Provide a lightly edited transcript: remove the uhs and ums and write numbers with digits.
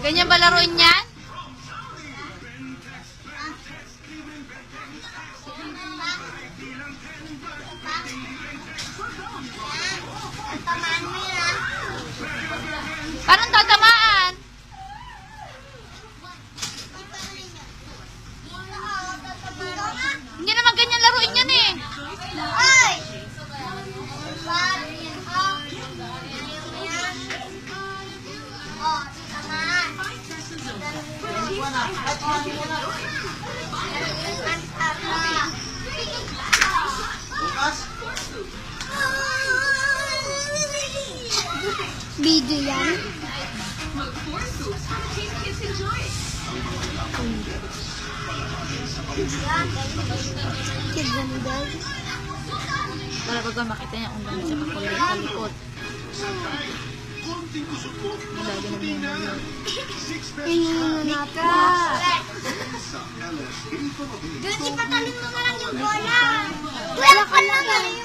Ganyan ba laruin yan? Parang tatamaan. Hindi naman ganyan laruin yan eh. Ay! Video yan. Para pag makita niya kung gano'n siya kakulit sa likod. Nilagyan na din yung Tingnan natin. Doon, ipatalin mo na lang yung bola. Wala ka lang.